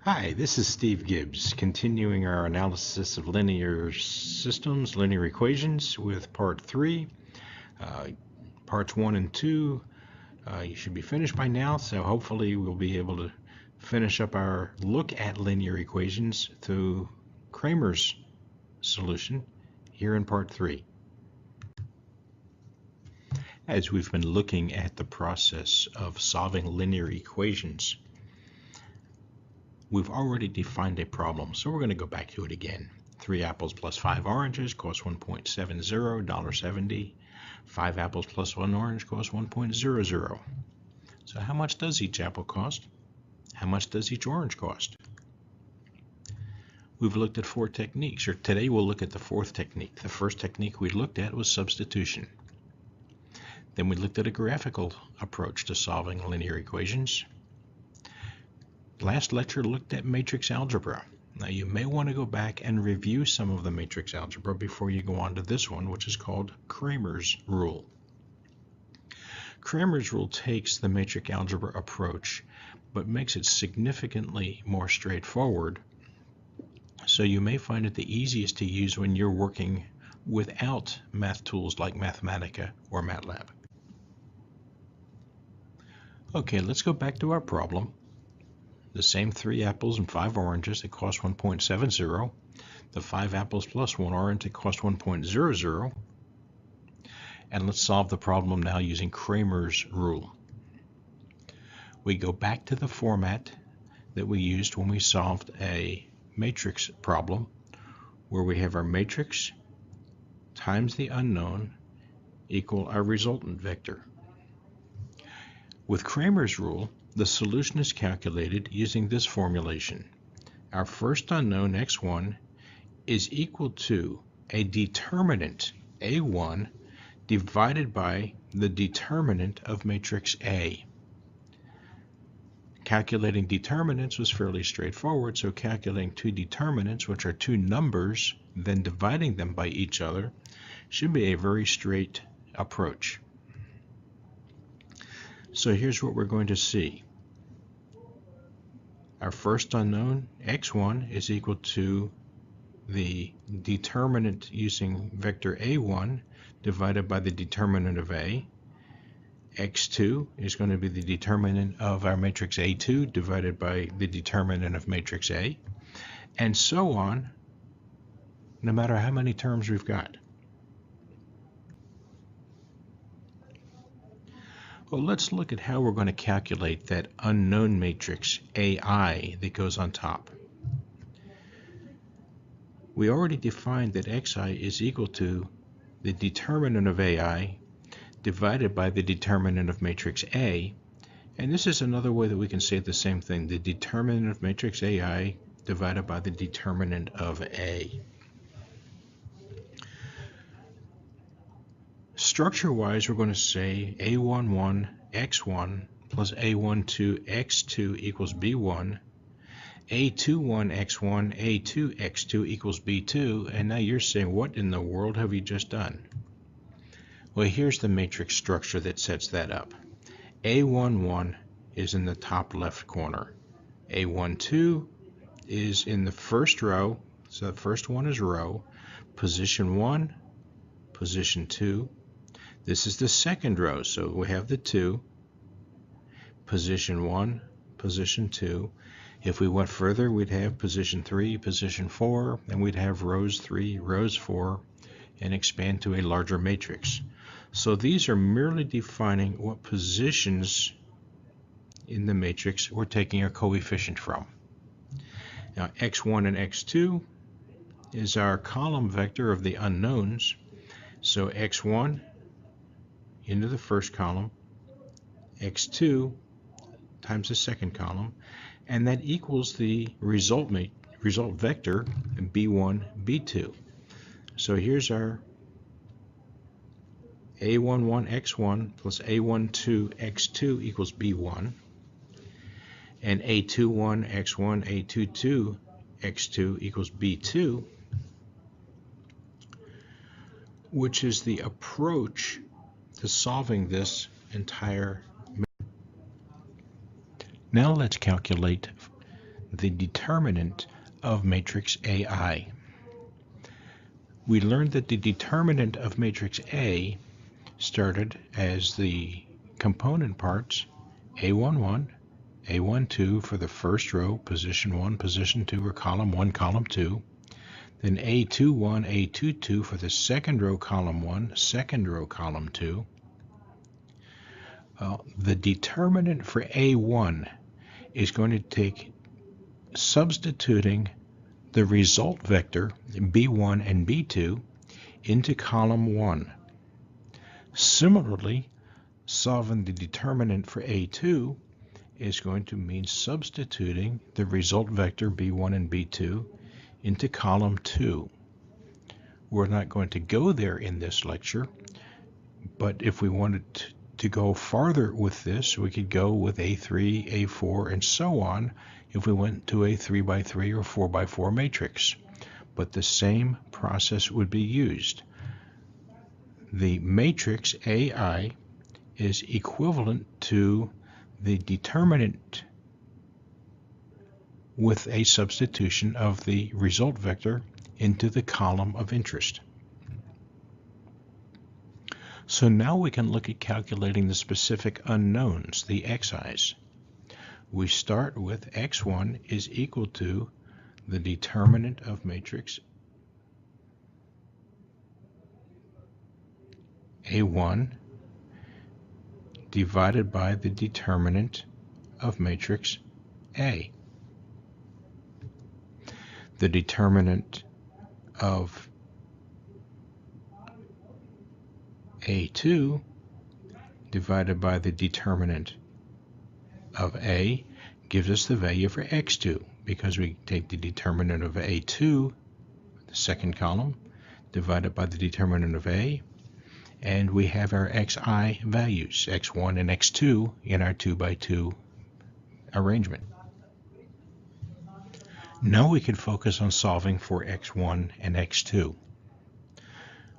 Hi, this is Steve Gibbs, continuing our analysis of linear systems, linear equations with part 3. Uh, Parts 1 and 2, you should be finished by now, so hopefully we'll be able to finish up our look at linear equations through Cramer's solution here in part 3. As we've been looking at the process of solving linear equations, we've already defined a problem, so we're going to go back to it again. 3 apples plus 5 oranges costs $1.70, $1.70. 5 apples plus 1 orange costs $1.00. So how much does each apple cost? How much does each orange cost? We've looked at 4 techniques, or today we'll look at the 4th technique. The first technique we looked at was substitution. Then we looked at a graphical approach to solving linear equations. Last lecture looked at matrix algebra. Now you may want to go back and review some of the matrix algebra before you go on to this one, which is called Cramer's rule. Cramer's rule takes the matrix algebra approach but makes it significantly more straightforward, so you may find it the easiest to use when you're working without math tools like Mathematica or MATLAB. Okay, let's go back to our problem. The same 3 apples and 5 oranges that cost 1.70, the 5 apples plus 1 orange that cost 1.00, and let's solve the problem now using Cramer's rule. We go back to the format that we used when we solved a matrix problem, where we have our matrix times the unknown equal our resultant vector. With Cramer's rule, the solution is calculated using this formulation. Our first unknown, x1, is equal to a determinant, a1, divided by the determinant of matrix A. Calculating determinants was fairly straightforward, so calculating 2 determinants, which are 2 numbers, then dividing them by each other, should be a very straight approach. So here's what we're going to see. Our first unknown, x1, is equal to the determinant using vector a1 divided by the determinant of A. x2 is going to be the determinant of our matrix A2 divided by the determinant of matrix A, and so on, no matter how many terms we've got. Well, let's look at how we're going to calculate that unknown matrix AI that goes on top. We already defined that xi is equal to the determinant of AI divided by the determinant of matrix A, and this is another way that we can say the same thing, the determinant of matrix AI divided by the determinant of A. Structure-wise, we're going to say A11 x1 plus A12 x2 equals B1, A21 x1, A2 x2 equals B2, and now you're saying, what in the world have you just done? Well, here's the matrix structure that sets that up. A11 is in the top left corner. A12 is in the first row, so the first one is row. Position 1, position 2. This is the second row, so we have the 2. Position 1, position 2. If we went further, we'd have position 3, position 4, and we'd have rows 3, rows 4, and expand to a larger matrix. So these are merely defining what positions in the matrix we're taking a coefficient from. Now x1 and x2 is our column vector of the unknowns. So x1 into the first column, x2 times the second column, and that equals the result vector b1, b2. So here's our a11 x1 plus a12 x2 equals b1, and a21 x1, a22 x2 equals b2, which is the approach to solving this entire. Now let's calculate the determinant of matrix AI. We learned that the determinant of matrix A started as the component parts A11, A12 for the first row, position 1, position 2, or column 1, column 2. Then A21, A22 for the second row, column 1, second row, column 2. The determinant for A1 is going to take substituting the result vector B1 and B2 into column 1. Similarly, solving the determinant for A2 is going to mean substituting the result vector B1 and B2 into column 2. We're not going to go there in this lecture, but if we wanted to go farther with this, we could go with A3, A4, and so on if we went to a 3x3 or 4x4 matrix. But the same process would be used. The matrix AI is equivalent to the determinant with a substitution of the result vector into the column of interest. So now we can look at calculating the specific unknowns, the xi's. We start with x1 is equal to the determinant of matrix A1 divided by the determinant of matrix A. The determinant of A2 divided by the determinant of A gives us the value for x2, because we take the determinant of A2, the second column, divided by the determinant of A, and we have our xi values, x1 and x2, in our 2x2 arrangement. Now we can focus on solving for x1 and x2.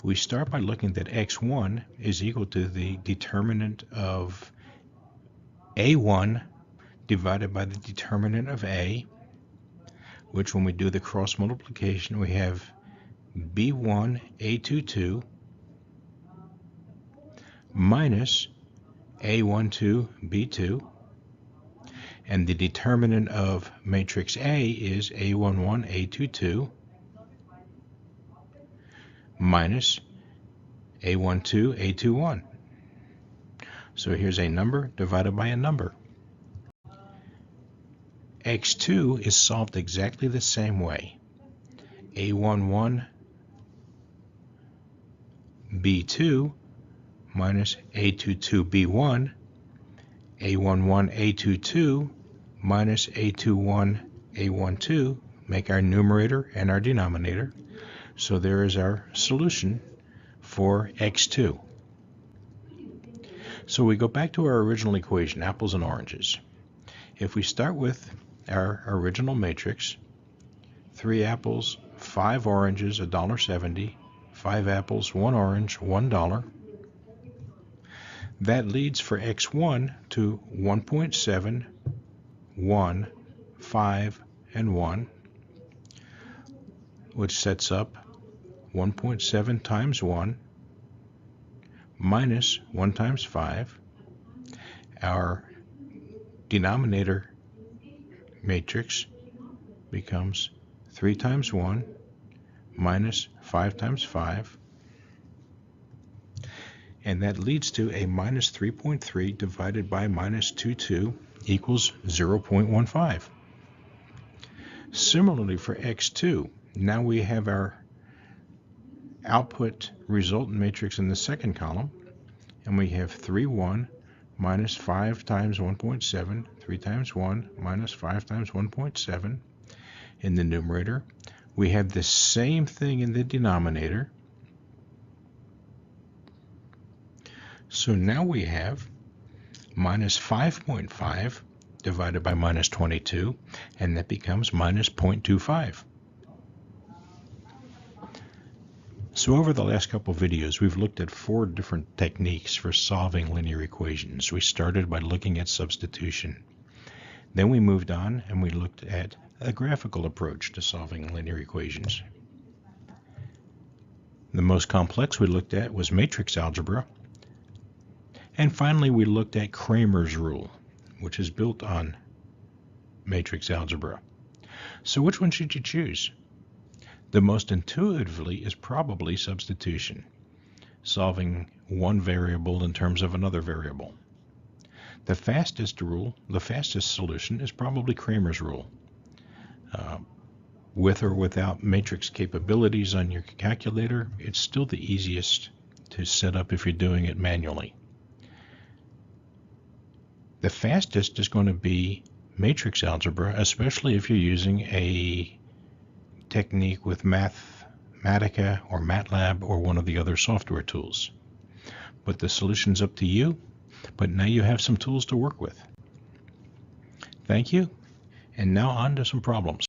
We start by looking that x1 is equal to the determinant of A1 divided by the determinant of A, which when we do the cross multiplication, we have B1 A22 minus A12 B2, and the determinant of matrix A is A11 A22 minus A12 A21. So here's a number divided by a number. X2 is solved exactly the same way. A11 B2 minus A22 B1, A11 A22 minus A21 A12 make our numerator and our denominator. So there is our solution for x2. So we go back to our original equation, apples and oranges. If we start with our original matrix, 3 apples, 5 oranges, $1.70, 5 apples, 1 orange, $1. That leads for x1 to 1.7, 1, 5, and 1, which sets up 1.7 times 1 minus 1 times 5. Our denominator matrix becomes 3 times 1 minus 5 times 5. And that leads to a minus 3.3 divided by minus 2.2 equals 0.15. Similarly for x2, now we have our output resultant matrix in the second column, and we have 3, 1 minus 5 times 1.7, 3 times 1 minus 5 times 1.7 in the numerator. We have the same thing in the denominator. So now we have minus 5.5 divided by minus 22, and that becomes minus 0.25. So over the last couple of videos, we've looked at 4 different techniques for solving linear equations. We started by looking at substitution. Then we moved on and we looked at a graphical approach to solving linear equations. The most complex we looked at was matrix algebra. And finally, we looked at Cramer's rule, which is built on matrix algebra. So which one should you choose? The most intuitively is probably substitution, solving one variable in terms of another variable. The fastest solution is probably Cramer's rule. With or without matrix capabilities on your calculator, it's still the easiest to set up if you're doing it manually. The fastest is going to be matrix algebra, especially if you're using a technique with Mathematica or MATLAB or one of the other software tools. But the solution's up to you, but now you have some tools to work with. Thank you, and now on to some problems.